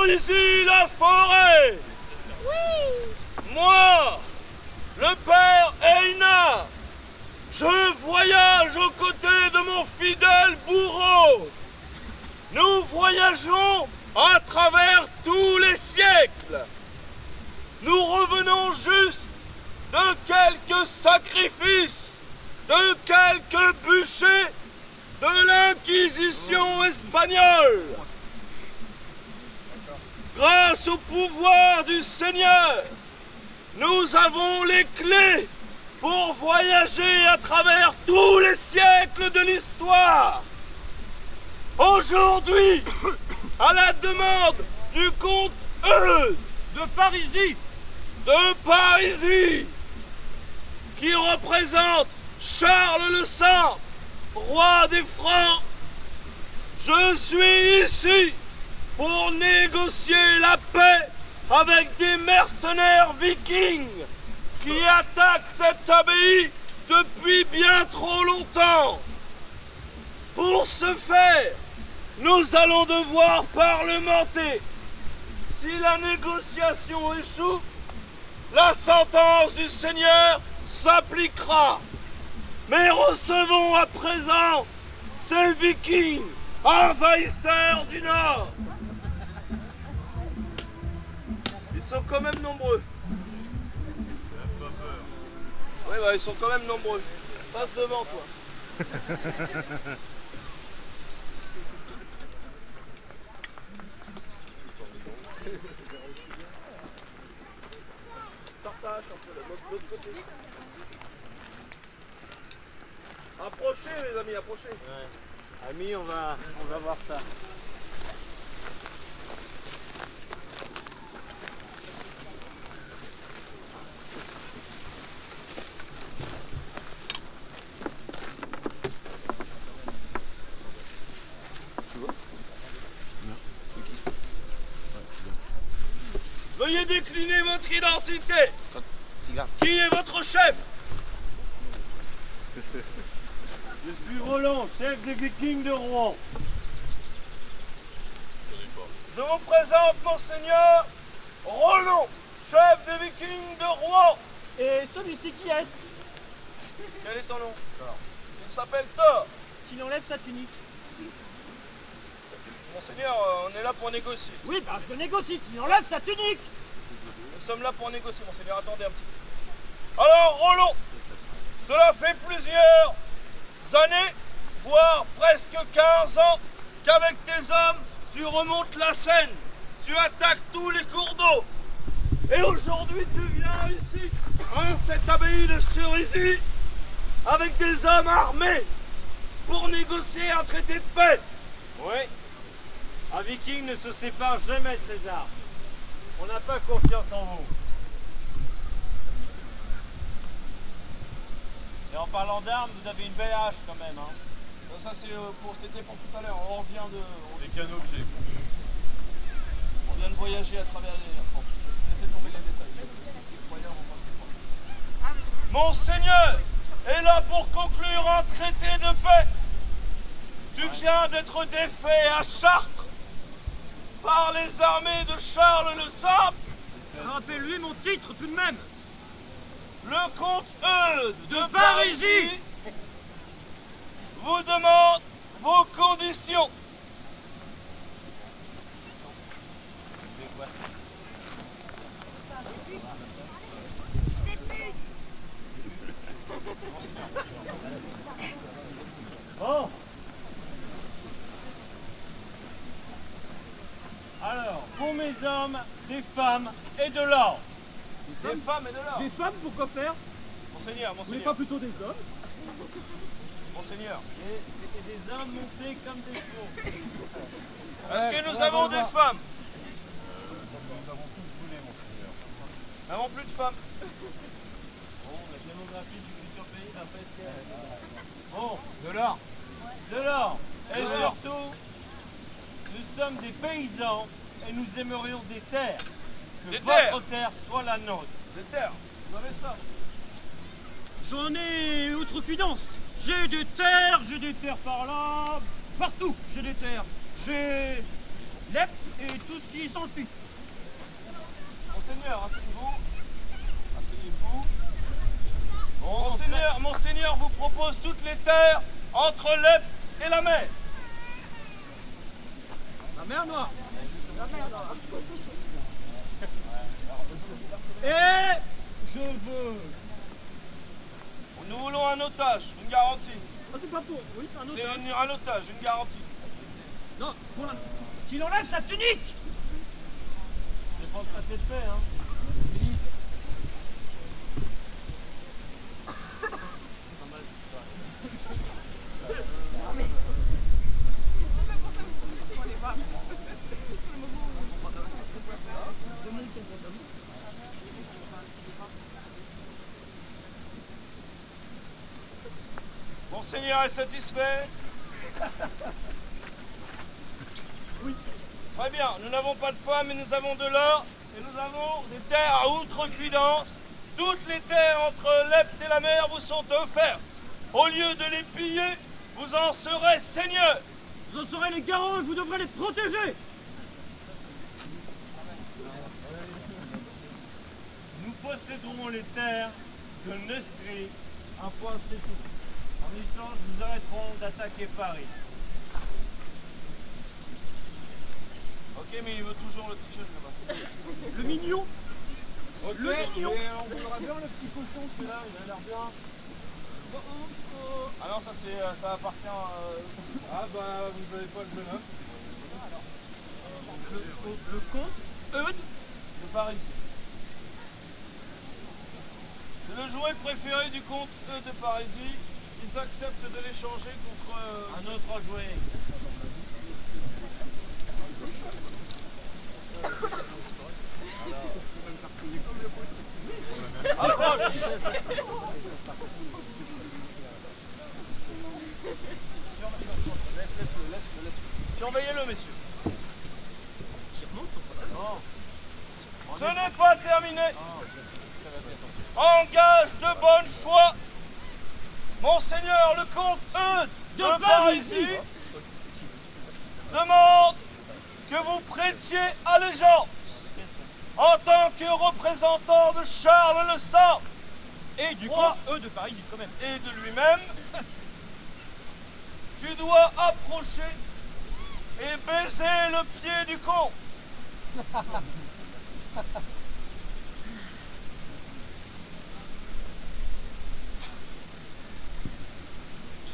Cerisy-la-Forêt. Oui. Moi, le père Einar, je voyage aux côtés de mon fidèle bourreau. Nous voyageons à travers tous les siècles. Nous revenons juste de quelques sacrifices, de quelques bûchers de l'Inquisition espagnole. Grâce au pouvoir du Seigneur, nous avons les clés pour voyager à travers tous les siècles de l'histoire. Aujourd'hui, à la demande du comte Eudes de Parisis, qui représente Charles le Saint, roi des Francs, je suis ici pour négocier la paix avec des mercenaires vikings qui attaquent cette abbaye depuis bien trop longtemps. Pour ce faire, nous allons devoir parlementer. Si la négociation échoue, la sentence du Seigneur s'appliquera. Mais recevons à présent ces vikings envahisseurs du Nord. Ils sont quand même nombreux. Oui, bah, ils sont quand même nombreux. Passe devant, toi. Partage un peu de l'autre côté. Approchez les amis, approchez. Ouais. Amis, on va voir ça. Veuillez décliner votre identité. Qui est votre chef? Je suis Roland, chef des Vikings de Rouen. Je vous présente Monseigneur Roland, chef des Vikings de Rouen. Et celui-ci qui est? Quel est ton nom? Il s'appelle Thor. Qui enlève sa tunique. Monseigneur, on est là pour négocier. Oui, bah je négocie, qui enlève sa tunique. Nous sommes là pour négocier, Monseigneur, attendez un petit peu. Alors, Roland, cela fait plusieurs années, voire presque 15 ans, qu'avec tes hommes, tu remontes la Seine, tu attaques tous les cours d'eau. Et aujourd'hui, tu viens ici, à cette abbaye de Cerisy, avec des hommes armés, pour négocier un traité de paix. Oui. Un viking ne se sépare jamais de ses armes. On n'a pas confiance en vous. Et en parlant d'armes, vous avez une belle hache quand même, hein. Ça c'était pour tout à l'heure, on revient de... Les canaux que j'ai. On vient de voyager à travers les... Bon, laissez tomber les détails. Monseigneur est là pour conclure un traité de paix. Tu viens d'être défait à Chartres par les armées de Charles le Saint. Rappelle-lui mon titre tout de même. Le comte Eudes de Parisis vous demande vos conditions. Bon. Alors, pour mes hommes, des femmes et de l'or. Des femmes et de l'or. Des femmes, pourquoi faire? Monseigneur, Vous voulez pas plutôt des hommes? Monseigneur. Et des hommes montés comme des chevaux. Est-ce que nous avons des femmes? Nous avons tous brûlé, monseigneur. Nous n'avons plus de femmes. Bon, la démographie du futur pays n'a pas été... Bon, De l'or. de l'or. Et surtout, nous sommes des paysans et nous aimerions des terres. Que Des votre terre soit la nôtre. Des terres. Vous avez ça? J'en ai outrecuidance. J'ai des terres par là, partout j'ai des terres. J'ai Lepte et tout ce qui s'ensuit. Monseigneur, asseyez-vous. Asseyez-vous. Bon, Monseigneur vous propose toutes les terres entre Lepte et la mer. La mer Noire. Et je veux... Nous voulons un otage, une garantie. Ah, c'est pas pour... Oui, un C'est otage. un otage, une garantie. Non, pour la... Qu'il enlève sa tunique. C'est pas le traité de paix, hein. Monseigneur est satisfait? Oui. Très bien, nous n'avons pas de femmes mais nous avons de l'or et nous avons des terres à outrecuidance. Toutes les terres entre Lepte et la mer vous sont offertes. Au lieu de les piller, vous en serez seigneur. Vous en serez les garants et vous devrez les protéger. Nous posséderons les terres de Neustrie, un point c'est tout. En échange, nous arrêterons d'attaquer Paris. Ok, mais il veut toujours le t-shirt là-bas. Le mignon. Ok, Le mignon. mais on voudra bien le petit cochon, celui-là, il a l'air bien. Ah non, ça appartient à... Ah bah vous n'avez pas le jeune homme. Le comte Eudes de Parisis. C'est le jouet préféré du comte Eudes de Parisis. Ils acceptent de l'échanger contre... un autre jouet. Approche. Surveillez-le, messieurs. Ce n'est pas terminé. En gage de bonne foi, Monseigneur le comte Eudes de Parisis demande que vous prêtiez allégeance en tant que représentant de Charles le Saint Et du roi comte Eudes de Paris, quand même. et de lui-même. Tu dois approcher et baiser le pied du comte.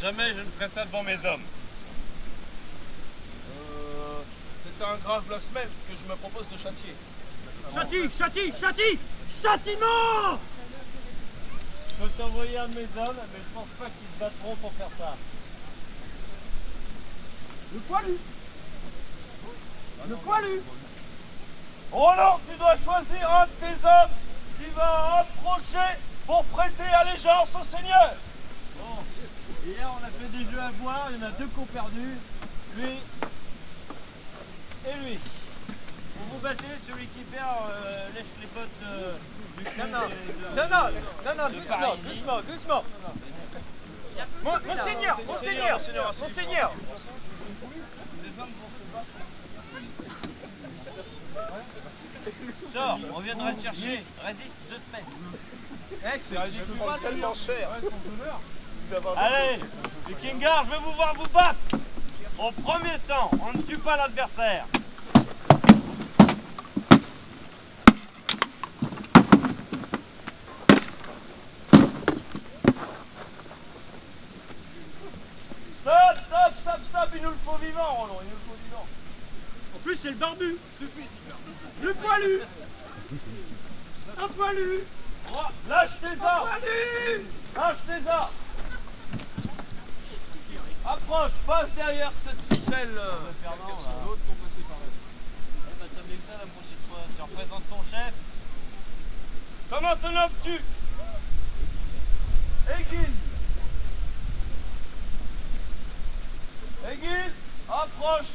Jamais je ne ferai ça devant mes hommes. C'est un grave blasphème que je me propose de châtier. Châtiment. Je peux t'envoyer un de mes hommes, mais je pense pas qu'ils se battront pour faire ça. Le poilu. Roland, tu dois choisir un de tes hommes qui va approcher pour prêter allégeance au Seigneur. Bon, hier on a fait des jeux à boire, il y en a deux qui ont perdu, lui et lui. Vous vous battez, celui qui perd lèche les bottes du cul Non, doucement. Monseigneur. Sors, on viendra te chercher, résiste 2 semaines. C'est tellement cher. Allez, les Kingars, je vais vous voir vous battre. Au premier sang, on ne tue pas l'adversaire. Stop, il nous le faut vivant, Roland, il nous le faut vivant. En plus, c'est le barbu. Suffit, Sylvain. Le poilu. Un poilu. Lâche tes armes. Lâche tes armes. Approche, passe derrière cette ficelle. L'autre sont passés par là. Bah, t'as mieux que ça la prochaine fois. Tu représentes ton chef. Comment te nommes-tu? Aiguille. Aiguille, approche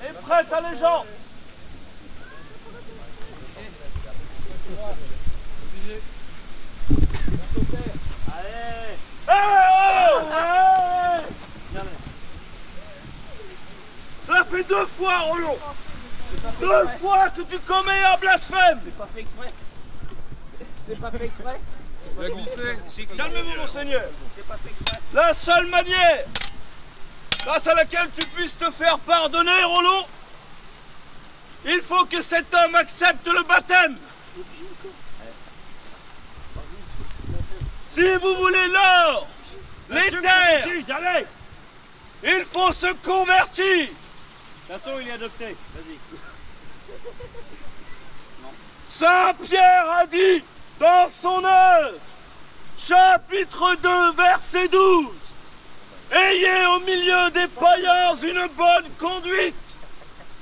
et prête allégeance. Allez. Ça fait 2 fois, Roland. 2 fois que tu commets un blasphème. C'est pas fait exprès. C'est pas fait exprès. Calmez-vous, monseigneur. C'est pas fait exprès. La seule manière grâce à laquelle tu puisses te faire pardonner, Rollo, il faut que cet homme accepte le baptême. Si vous voulez l'or, les terres, il faut se convertir. De toute façon, il est adopté. Vas-y. Saint Pierre a dit dans son œuvre, chapitre 2, verset 12, ayez au milieu des païens une bonne conduite,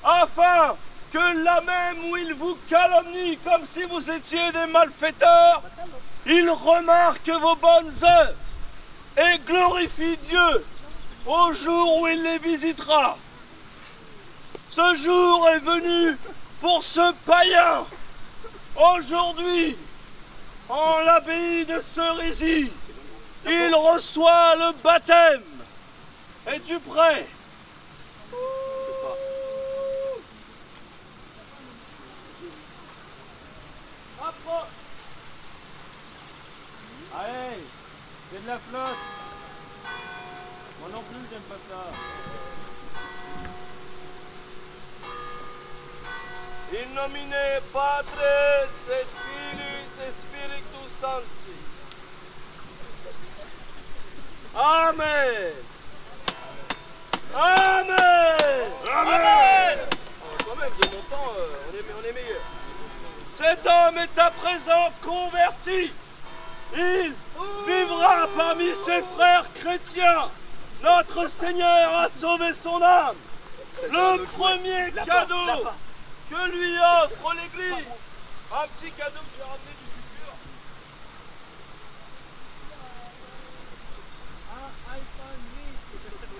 afin que là même où ils vous calomnient comme si vous étiez des malfaiteurs, ils remarquent vos bonnes œuvres et glorifient Dieu au jour où il les visitera. Ce jour est venu pour ce païen. Aujourd'hui, en l'abbaye de Cerisy, il reçoit le baptême. Es-tu prêt? Approche. Allez, fais de la flotte. Moi non plus, j'aime pas ça. In nomine Patris et Filius et Spiritus Sancti. Amen. Amen. Amen. Quand même, de mon temps, on est meilleur. Cet homme est à présent converti. Il vivra parmi ses frères chrétiens. Notre Seigneur a sauvé son âme. Le premier cadeau que lui offre l'Église. Un petit cadeau que je vais ramener du futur.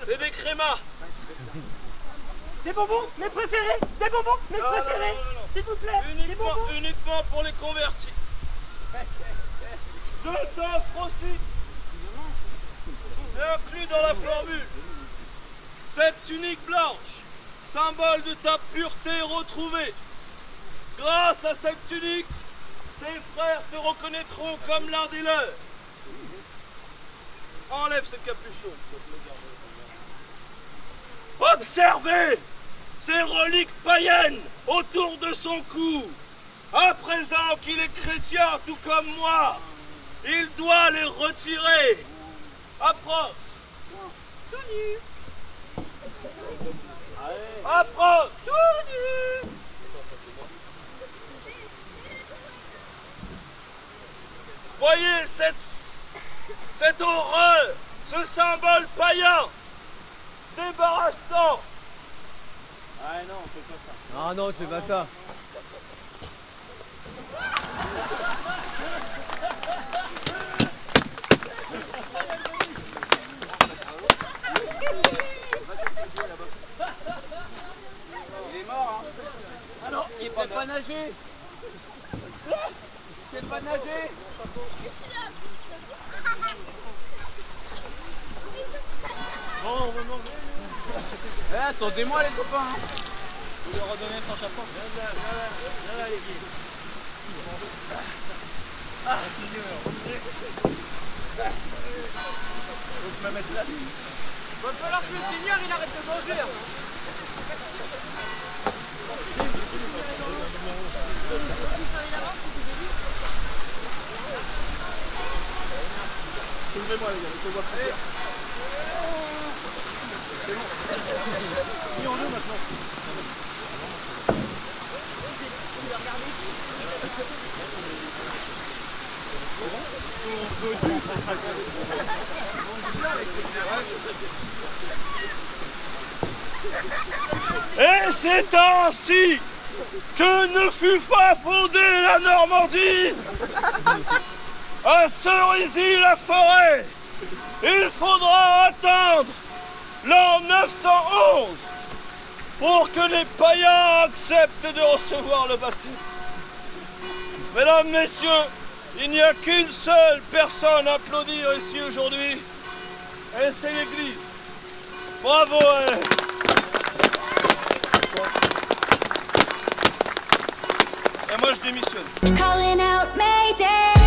C'est des crémas. Des bonbons, mes préférés. Des bonbons, mes préférés. S'il vous plaît, des bonbons. Uniquement pour les convertis. Je t'offre aussi, c'est inclus dans la formule, cette tunique blanche, symbole de ta pureté retrouvée. Grâce à cette tunique, tes frères te reconnaîtront comme l'un des leurs. Enlève ce capuchon. Observez ces reliques païennes autour de son cou. À présent qu'il est chrétien tout comme moi, il doit les retirer. Approche. Approche. Voyez cette horreur, ce symbole païen, débarrassant. Ah non, on fait pas ça. Ah non, tu fais pas ça. Il est mort, hein. Ah non, il sait pas nager. Il sait pas nager. Bon, on va manger. Attendez-moi les copains. Hein. Vous lui redonnez son chapeau. Viens là, les gars. Ah, faut que je me mette là. Il va falloir que le Seigneur il arrête de manger. Ouvrez-moi les gars, je te vois plus tard. C'est bon. Mis en eau maintenant. Et c'est ainsi que ne fut pas fondée la Normandie. À Cerisy-la-Forêt, il faudra attendre l'an 911 pour que les païens acceptent de recevoir le baptême. Mesdames, Messieurs, il n'y a qu'une seule personne à applaudir ici aujourd'hui, et c'est l'Église. Bravo à elle. et moi je démissionne. Calling out Mayday.